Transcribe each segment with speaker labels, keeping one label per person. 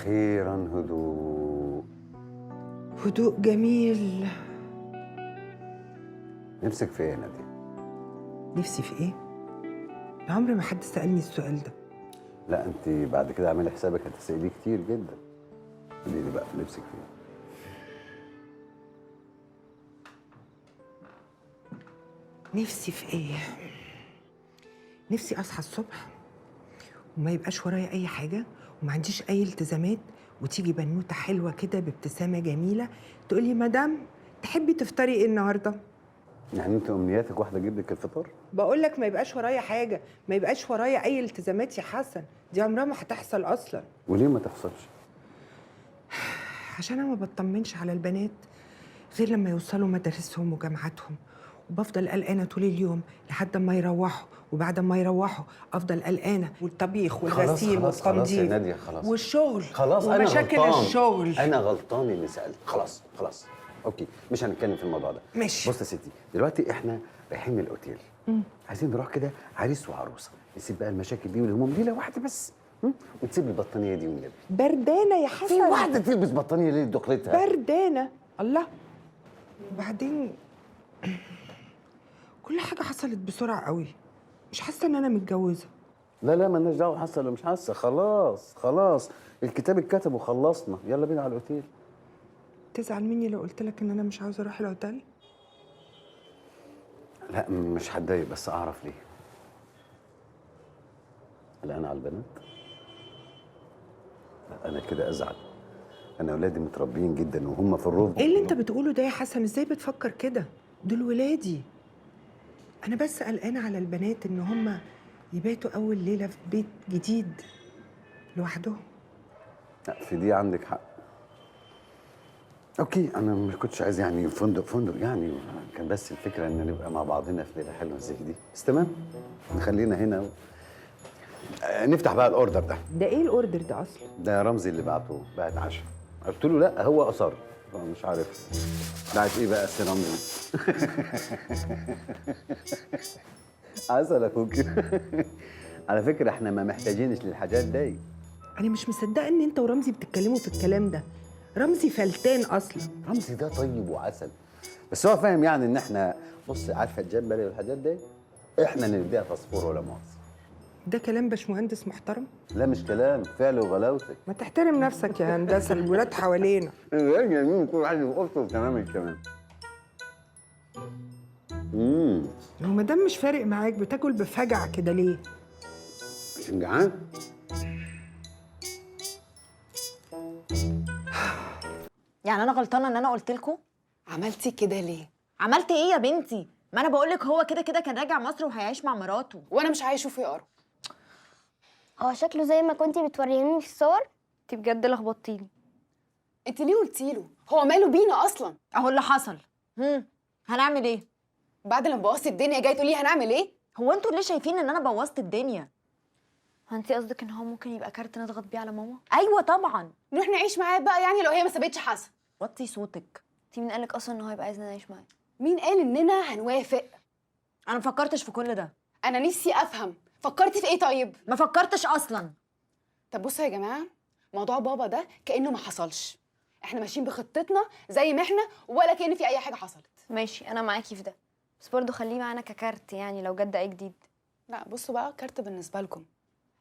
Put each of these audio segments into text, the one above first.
Speaker 1: اخيرا هدوء.
Speaker 2: هدوء جميل.
Speaker 1: نفسك في ايه يا ناديه؟
Speaker 2: نفسي في ايه؟ عمري ما حد سألني السؤال ده.
Speaker 1: لا انت بعد كده اعملي حسابك هتساليه كتير جدا. قولي لي بقى نفسك في ايه؟
Speaker 2: نفسي في ايه؟ نفسي اصحى الصبح وما يبقاش ورايا اي حاجه وما عنديش اي التزامات، وتيجي بنوته حلوه كده بابتسامه جميله تقول لي مدام تحبي تفطري ايه النهارده؟
Speaker 1: يعني انت امنياتك واحده اجيب لك الفطار؟
Speaker 2: بقول لك ما يبقاش ورايا حاجه، ما يبقاش ورايا اي التزامات يا حسن، دي عمرها ما هتحصل اصلا.
Speaker 1: وليه ما تحصلش؟
Speaker 2: عشان انا ما بطمنش على البنات غير لما يوصلوا مدارسهم وجامعاتهم، وبفضل قلقانه طول اليوم لحد ما يروحوا، وبعد ما يروحوا افضل قلقانه، والطبيخ والغسيل
Speaker 1: خلاص يا
Speaker 2: والتنظيف
Speaker 1: ناديه خلاص.
Speaker 2: والشغل
Speaker 1: خلاص انا
Speaker 2: ومشاكل
Speaker 1: غلطان.
Speaker 2: الشغل.
Speaker 1: انا غلطان اني سالت. خلاص اوكي مش هنتكلم في الموضوع ده.
Speaker 2: ماشي.
Speaker 1: بص يا ستي دلوقتي احنا رايحين الاوتيل. عايزين نروح كده عريس وعروسه، نسيب بقى المشاكل دي والهموم ليله واحده بس. ونسيب البطانيه دي والنبي.
Speaker 2: بردانه يا حسن.
Speaker 1: في واحده تلبس بطانيه ليه دخلتها؟
Speaker 2: بردانه الله. وبعدين كل حاجه حصلت بسرعه قوي، مش حاسه ان انا متجوزه.
Speaker 1: لا مالناش دعوه حاسه ولا مش حاسه. خلاص الكتاب اتكتب وخلصنا. يلا بينا على الاوتيل.
Speaker 2: تزعل مني لو قلت لك ان انا مش عاوزه اروح الاوتيل؟
Speaker 1: لا مش هتضايق بس اعرف ليه. قلقان على البنات؟ لا انا كده ازعل. انا اولادي متربيين جدا وهم في الرفض.
Speaker 2: ايه اللي انت بتقوله ده يا حسن؟ ازاي بتفكر كده؟ دول ولادي. انا بس قلقانه على البنات ان هم يباتوا اول ليله في بيت جديد لوحدهم.
Speaker 1: لا في دي عندك حق. اوكي انا ما كنتش عايز يعني فندق يعني، كان بس الفكره ان نبقى مع بعضنا في ليله حلوه زي دي. بس تمام نخلينا هنا نفتح بقى الاوردر ده.
Speaker 2: ده ايه الاوردر ده اصلا؟
Speaker 1: ده رمزي اللي بعت عشاء. قلت له لا هو اصر. مش عارف بعت ايه بقى سي رمزي. عسل اخوك. على فكره احنا ما محتاجينش للحاجات دي.
Speaker 2: انا مش مصدقه ان انت ورمزي بتتكلموا في الكلام ده. رمزي فلتان اصلا.
Speaker 1: رمزي ده طيب وعسل، بس هو فاهم يعني ان احنا بص عارفه الجمبري والحاجات دي احنا اللي نديها فوسفور ولا مؤاخذه.
Speaker 2: ده كلام باشمهندس محترم؟
Speaker 1: لا مش كلام، فعل وغلاوتك.
Speaker 2: ما تحترم نفسك يا هندسه، الولاد حوالينا.
Speaker 1: جميل كل واحد يقصه وتمام الكلام.
Speaker 2: هو ما دام مش فارق معاك بتاكل بفجع كده ليه؟
Speaker 1: عشان جعان.
Speaker 3: يعني انا غلطانه ان انا قلت لكم؟
Speaker 4: عملتي كده ليه؟
Speaker 3: عملت ايه يا بنتي؟ ما انا بقول لك هو كده كده كان راجع مصر وهيعيش مع مراته.
Speaker 4: وانا مش عايشه في قرب.
Speaker 5: هو شكله زي ما كنتي بتوريهوني في الصور. انت بجد لخبطتيني.
Speaker 4: انت ليه قلتي له؟ هو ماله بينا اصلا؟
Speaker 3: اهو اللي حصل. هنعمل ايه؟
Speaker 4: بعد لما بوظتي الدنيا جاي تقولي هنعمل ايه؟
Speaker 3: هو انتوا ليه شايفين ان انا بوظت الدنيا؟
Speaker 5: هو انت قصدك ان هو ممكن يبقى كارت نضغط بيه على ماما؟
Speaker 3: ايوه طبعا.
Speaker 4: نروح نعيش معاه بقى يعني لو هي ما سابتش حسن.
Speaker 3: وطي صوتك.
Speaker 5: انت مين قالك اصلا ان هو يبقى عايزنا نعيش معاه؟
Speaker 4: مين قال اننا هنوافق؟
Speaker 3: انا ما فكرتش في كل ده.
Speaker 4: انا نفسي افهم فكرتي في ايه طيب؟
Speaker 3: ما فكرتش اصلا.
Speaker 4: طب بصوا يا جماعه، موضوع بابا ده كانه ما حصلش. احنا ماشيين بخطتنا زي ما احنا ولا كأن في اي حاجه حصلت.
Speaker 5: ماشي انا معاكي في ده، بس برضه خليه معانا ككارت يعني لو جد اي جديد.
Speaker 4: لا بصوا بقى، كارت بالنسبه لكم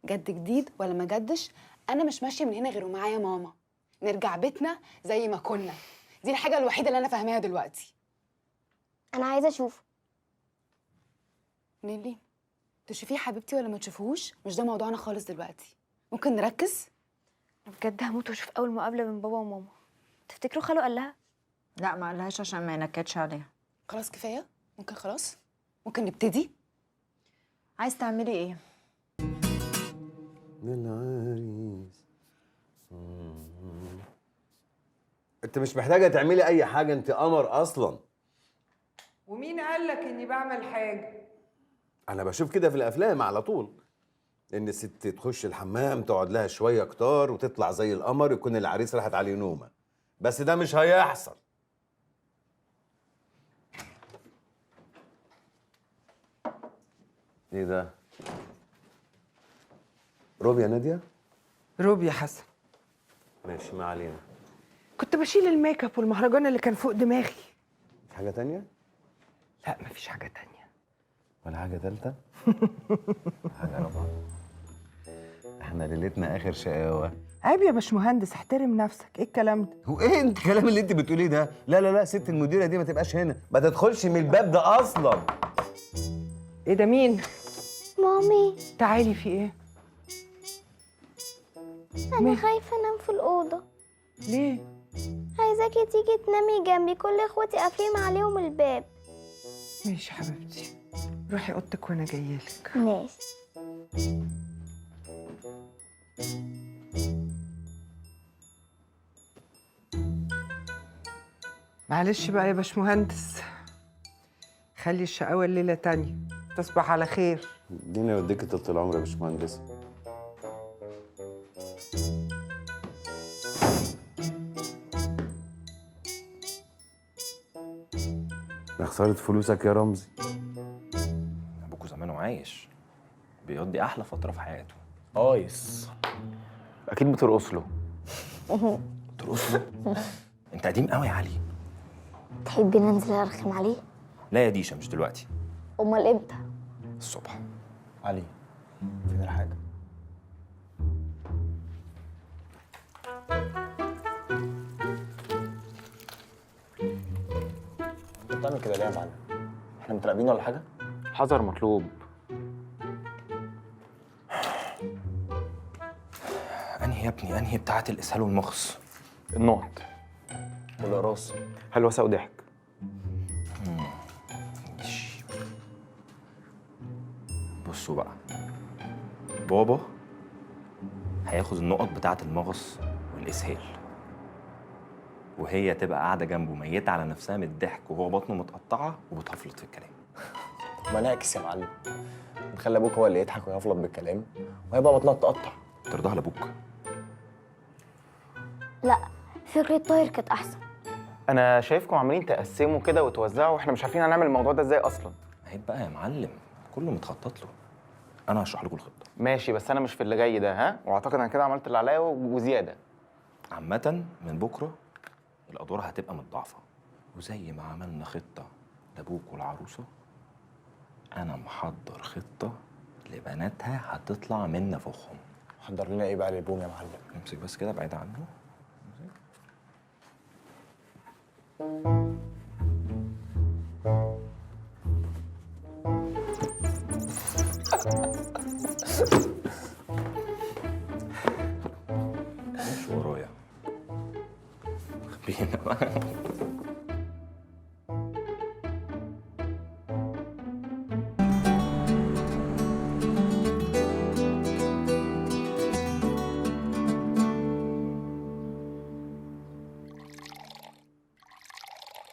Speaker 4: جد جديد ولا ما جدش، انا مش ماشيه من هنا غير ومعايا ماما. نرجع بيتنا زي ما كنا. دي الحاجه الوحيده اللي انا فاهماها دلوقتي.
Speaker 5: انا عايزه اشوفه.
Speaker 4: نيلي تشوفيه حبيبتي ولا ما تشوفوهوش مش ده موضوعنا خالص دلوقتي. ممكن نركز؟
Speaker 5: انا بجد هموت واشوف اول مقابله بين بابا وماما. تفتكروا خاله قال لها؟
Speaker 3: لا ما قالهاش عشان ما ينكدش عليها.
Speaker 4: خلاص كفايه. ممكن خلاص ممكن نبتدي.
Speaker 3: عايز تعملي ايه؟
Speaker 1: العريس. انت مش محتاجه تعملي اي حاجه، انت قمر اصلا.
Speaker 2: ومين قال لك اني بعمل حاجه؟
Speaker 1: انا بشوف كده في الافلام على طول ان الست تخش الحمام تقعد لها شويه كتار وتطلع زي القمر يكون العريس راحت عليه نومه. بس ده مش هيحصل. ايه ده؟ روبي يا ناديه؟
Speaker 2: روبي يا حسن.
Speaker 1: ماشي، ما علينا.
Speaker 2: كنت بشيل الميك اب والمهرجان اللي كان فوق دماغي.
Speaker 1: في حاجه تانية؟
Speaker 2: لا مفيش حاجه تانية.
Speaker 1: ولا حاجه تالتة؟ حاجه رابعه؟ احنا ليلتنا اخر شقاوه.
Speaker 2: عيب يا باشمهندس، احترم نفسك. ايه الكلام ده؟
Speaker 1: هو ايه الكلام اللي انت بتقوليه ده؟ لا لا لا، ست المديره دي ما تبقاش هنا، ما تدخلش من الباب ده اصلا.
Speaker 2: ايه ده؟ مين؟
Speaker 5: مامي
Speaker 2: تعالي، في ايه؟
Speaker 5: انا خايفه انام في الاوضه.
Speaker 2: ليه؟
Speaker 5: عايزاكي تيجي تنامي جنبي، كل اخواتي قافلين عليهم الباب.
Speaker 2: ماشي حبيبتي، روحي اوضتك وانا جايلك.
Speaker 5: ماشي.
Speaker 2: معلش بقى يا باشمهندس، خلي الشقاوة الليلة تانية. تصبح على خير.
Speaker 1: ادينا يوديك طول العمر يا باشمهندس. يا خسارة فلوسك يا رمزي.
Speaker 6: ابوكوا زمانه عايش، بيقضي احلى فتره في حياته.
Speaker 7: قايس. اكيد بترقص له.
Speaker 6: ترقص له؟ انت قديم قوي يا علي.
Speaker 5: تحبي ننزل ارخم عليه؟
Speaker 6: لا يا ديشا، مش دلوقتي،
Speaker 5: امال امتى؟
Speaker 6: الصبح.
Speaker 7: علي، فين الحاجه؟ انت بتعمل كده ليه يا معلم؟ احنا متراقبين ولا حاجه؟ حذر مطلوب.
Speaker 6: انهي يا ابني؟ انهي بتاعه الاسهال والمغص؟
Speaker 7: النقط والاقراص، هلوسه وضحك.
Speaker 6: ماشي. بصوا بقى، بابا هياخد النقط بتاعه المغص والاسهال، وهي تبقى قاعده جنبه ميته على نفسها من الضحك وهو بطنه متقطعه وبتهفلط في الكلام.
Speaker 7: ما نعكس يا معلم، نخلي ابوك هو اللي يضحك ويفلط بالكلام وهيبقى بطنها تقطع.
Speaker 6: ترضاها لابوك؟
Speaker 5: لا، فكرة طاير كانت احسن.
Speaker 8: انا شايفكم عمالين تقسموا كده وتوزعوا واحنا مش عارفين هنعمل الموضوع ده ازاي اصلا.
Speaker 6: عيب بقى يا معلم، كله متخطط له. انا هشرح لكم الخطه.
Speaker 8: ماشي، بس انا مش في اللي جاي ده، ها؟ واعتقد انا كده عملت اللي عليا وزياده.
Speaker 6: عامة من بكرة الأدوار هتبقى متضاعفة، وزي ما عملنا خطة لأبوك والعروسة، أنا محضر خطة لبناتها هتطلع من نفوخهم.
Speaker 7: حضر لنا ايه بقى للبوم يا معلم؟
Speaker 6: امسك بس كده بعيد عنه. مش ورايا، خبينا بقى.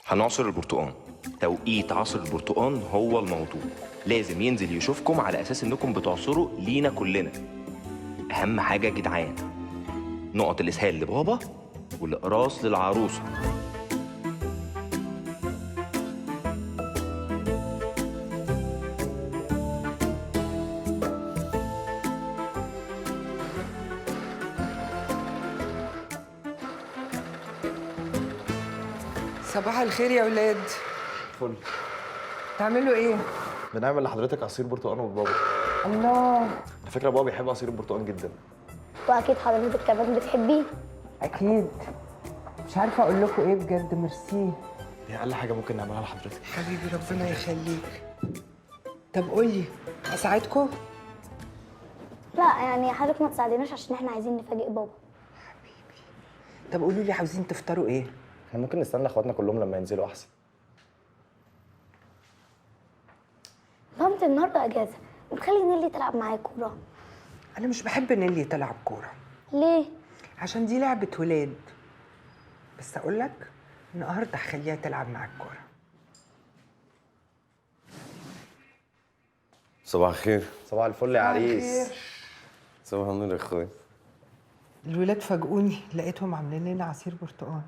Speaker 6: هنعصر البرتقال. توقيت عصر البرتقال هو الموضوع، لازم ينزل يشوفكم على اساس انكم بتعصروا لينا كلنا. اهم حاجه يا جدعان، نقط الاسهال لبابا والاقراص للعروسه.
Speaker 2: صباح الخير يا ولاد.
Speaker 7: فل.
Speaker 2: تعملوا ايه؟
Speaker 7: بنعمل لحضرتك عصير برتقال وبابا.
Speaker 2: الله.
Speaker 7: على فكره بابا بيحب عصير البرتقال جدا.
Speaker 5: واكيد حضرتك كمان بتحبيه.
Speaker 2: اكيد. مش عارفه اقول لكم ايه بجد. ميرسي
Speaker 7: دي اقل حاجه ممكن نعملها لحضرتك.
Speaker 2: حبيبي، ربنا يخليك. طب قولي، اساعدكم؟
Speaker 5: لا يعني حضرتك ما تساعديناش عشان احنا عايزين نفاجئ بابا.
Speaker 2: طب قولوا لي، عاوزين تفطروا ايه؟
Speaker 7: احنا ممكن نستنى اخواتنا كلهم لما ينزلوا احسن.
Speaker 5: مامتي النهارده اجازه، نخلي نيلي تلعب معايا كوره.
Speaker 2: انا مش بحب نيلي تلعب كوره.
Speaker 5: ليه؟
Speaker 2: عشان دي لعبه ولاد. بس اقول لك، النهارده هخليها تلعب معاك كوره.
Speaker 1: صباح الخير.
Speaker 7: صباح الفل يا عريس.
Speaker 1: صباح النور يا اخويا.
Speaker 2: الولاد فاجئوني، لقيتهم عاملين لنا عصير برتقال.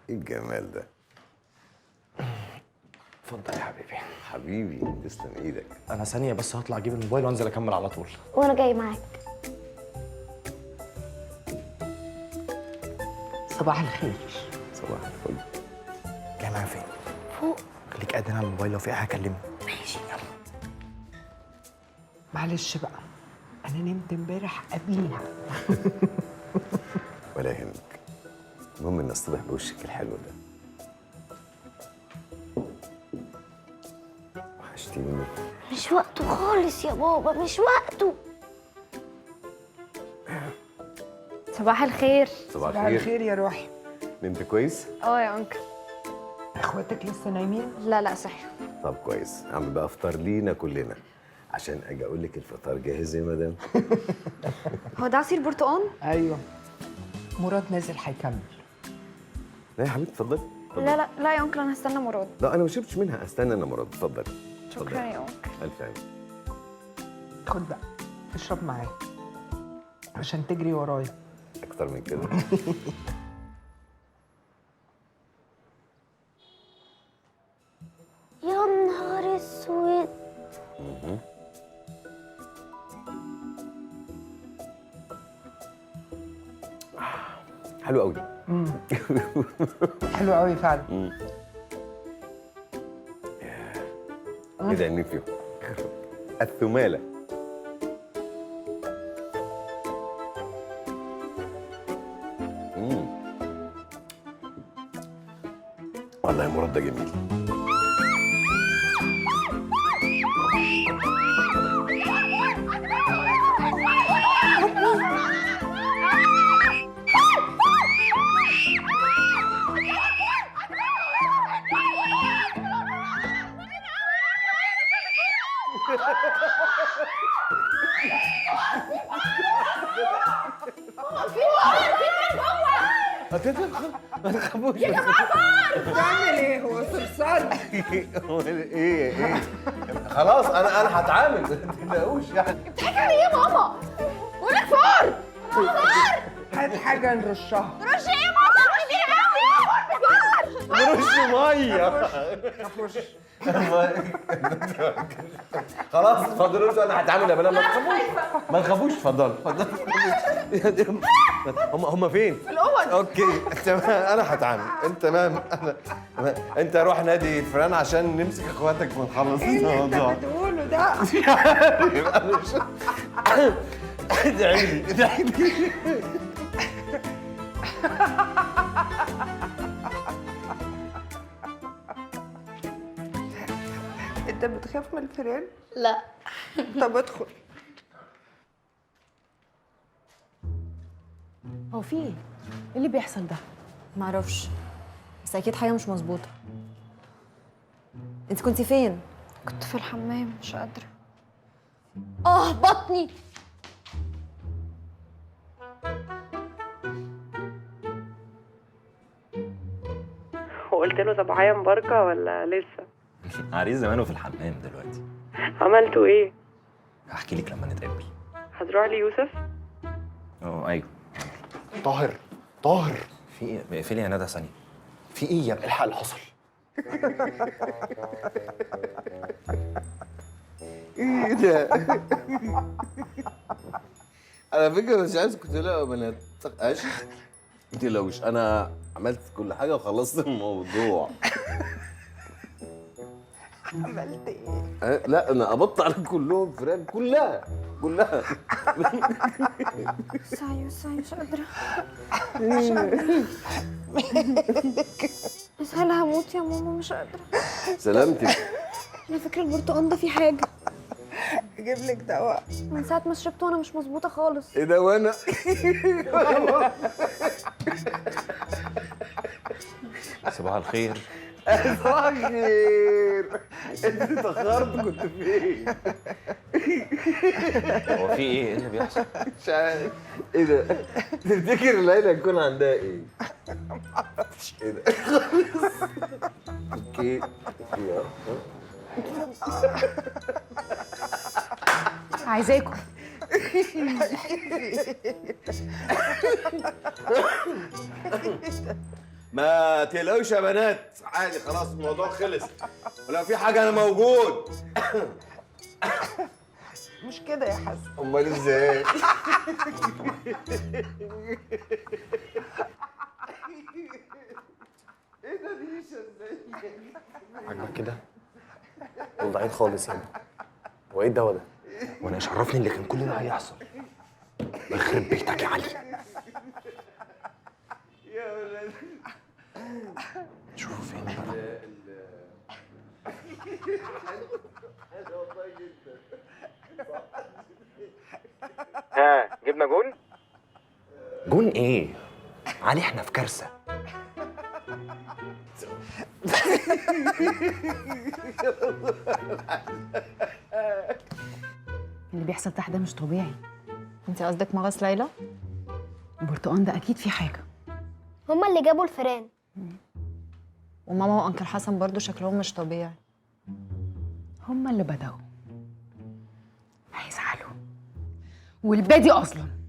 Speaker 1: ايه الجمال ده؟
Speaker 7: اتفضل يا حبيبي.
Speaker 1: حبيبي تسلم ايدك.
Speaker 7: انا ثانيه بس هطلع اجيب الموبايل وانزل اكمل على طول.
Speaker 5: وانا جاي معاك.
Speaker 2: صباح الخير.
Speaker 1: صباح الفل.
Speaker 8: جاي معايا فين؟
Speaker 5: فوق.
Speaker 8: خليك قاعد هنا على الموبايل، لو في اي حاجه كلمني.
Speaker 5: ماشي.
Speaker 2: معلش بقى، انا نمت امبارح قبليها.
Speaker 1: ولا يهمك، المهم ان اصطبح بوشك الحلو ده. وحشتيني.
Speaker 5: مش وقته خالص يا بابا، مش وقته. صباح الخير.
Speaker 1: صباح
Speaker 2: صباح
Speaker 1: الخير.
Speaker 2: الخير يا روحي.
Speaker 1: نمت كويس؟
Speaker 5: يا انكل.
Speaker 2: اخواتك لسه نايمين؟
Speaker 5: لا صحي.
Speaker 1: طب كويس، اعمل بقى افطار لينا كلنا عشان اجي اقول لك الفطار جاهز يا مدام.
Speaker 5: هو ده عصير برتقال؟
Speaker 2: ايوه. مراد نازل هيكمل.
Speaker 1: لا يا حبيبتي اتفضلي.
Speaker 5: لا يا انكل، انا هستنى مراد.
Speaker 1: لا انا ما شربتش منها، استنى انا مراد. اتفضلي.
Speaker 5: شكرا يا انكل.
Speaker 1: الف عين.
Speaker 2: خد بقى اشرب معايا عشان تجري ورايا.
Speaker 1: اكتر من كده.
Speaker 5: يا نهار اسود.
Speaker 1: حلو قوي.
Speaker 2: حلو قوي فعلا.
Speaker 1: ايه ده اللي فيه؟ الثمالة. والله يا مراد ده جميل. ما تخافوش يا جماعه.
Speaker 2: بتعمل ايه؟ هو صرصار.
Speaker 1: ايه خلاص انا هتعامل، ما تقلقوش يعني.
Speaker 3: بتضحكي على ايه يا ماما؟ بقول لك فار.
Speaker 2: هات حاجه نرشها.
Speaker 3: رش ايه يا ماما؟ كتير قوي.
Speaker 1: نرش ميه. خلاص اتفضلوا، انا هتعامل يا بنات. ما تخافوش. اتفضلوا. هم فين؟ في الاوض. اوكي تمام، انا هتعامل. انت تمام. انت روح نادي فران عشان نمسك اخواتك ونخلص الموضوع.
Speaker 2: بتقوله ده.
Speaker 1: ادعي لي ادعي لي.
Speaker 2: انت بتخاف من الفيران؟
Speaker 5: لا.
Speaker 2: طب ادخل.
Speaker 3: هو في ايه؟ ايه اللي بيحصل ده؟ معرفش، بس اكيد حاجه مش مظبوطه. انت كنتي فين؟
Speaker 5: كنت في الحمام، مش قادرة.
Speaker 3: بطني.
Speaker 9: وقلت له صباحية مباركة ولا لسه؟
Speaker 6: عريس زمانه في الحمام دلوقتي.
Speaker 9: عملتوا ايه؟
Speaker 6: هحكي لك لما نتقابل.
Speaker 9: هتروح ليوسف؟
Speaker 6: ايوه.
Speaker 8: طاهر طاهر،
Speaker 6: في ايه؟ اقفلي يا ندى ثانيه.
Speaker 8: في ايه يا ابني؟ الحق اللي حصل.
Speaker 1: ايه ده؟ على فكره مش عايزكم تقلقوا يا بنات. ما تقلقوش، انا عملت كل حاجه وخلصت الموضوع.
Speaker 2: عملت ايه؟
Speaker 1: لا انا قبضت على كلهم فران، كلها.
Speaker 5: سعي مش قادرة. بس هل هموت يا ماما؟ مش قادرة.
Speaker 1: سلامتك.
Speaker 5: أنا فاكرة البرتقال ده فيه حاجة.
Speaker 2: اجيب لك دواء.
Speaker 5: من ساعة ما شربته وأنا مش مظبوطة خالص.
Speaker 1: ايه ده؟ وانا
Speaker 6: صباح الخير.
Speaker 1: صباح الخير. انت اتاخرت، كنت فين؟
Speaker 6: هو في ايه؟ ايه اللي بيحصل؟
Speaker 1: مش عارف. ايه ده؟ تفتكر ليلى يكون عندها ايه؟ ايه ده؟ اوكي.
Speaker 3: عايزاكم.
Speaker 1: ما تقلقوش يا بنات، عادي خلاص الموضوع خلص، ولو في حاجه انا موجود.
Speaker 2: مش كده يا حسن.
Speaker 1: امال ازاي؟
Speaker 7: كده دول ضايعين خالص يا ابني. هو ايه الدواء ده؟
Speaker 6: وانا ايش عرفني اللي كان كل ده هيحصل؟ يخرب بيتك يا علي. شوفوا فين بقى.
Speaker 8: ها جبنا جون؟
Speaker 6: جون ايه؟ علي احنا في كارثه.
Speaker 4: اللي بيحصل تحت ده مش طبيعي.
Speaker 3: انت قصدك مغص ليلى؟
Speaker 4: البرتقان ده اكيد في حاجه.
Speaker 5: هما اللي جابوا الفيران.
Speaker 3: وماما وانكل حسن برضو شكلهم مش طبيعي.
Speaker 4: هما اللي بدأوا. هيزعلوا. والبادي اصلا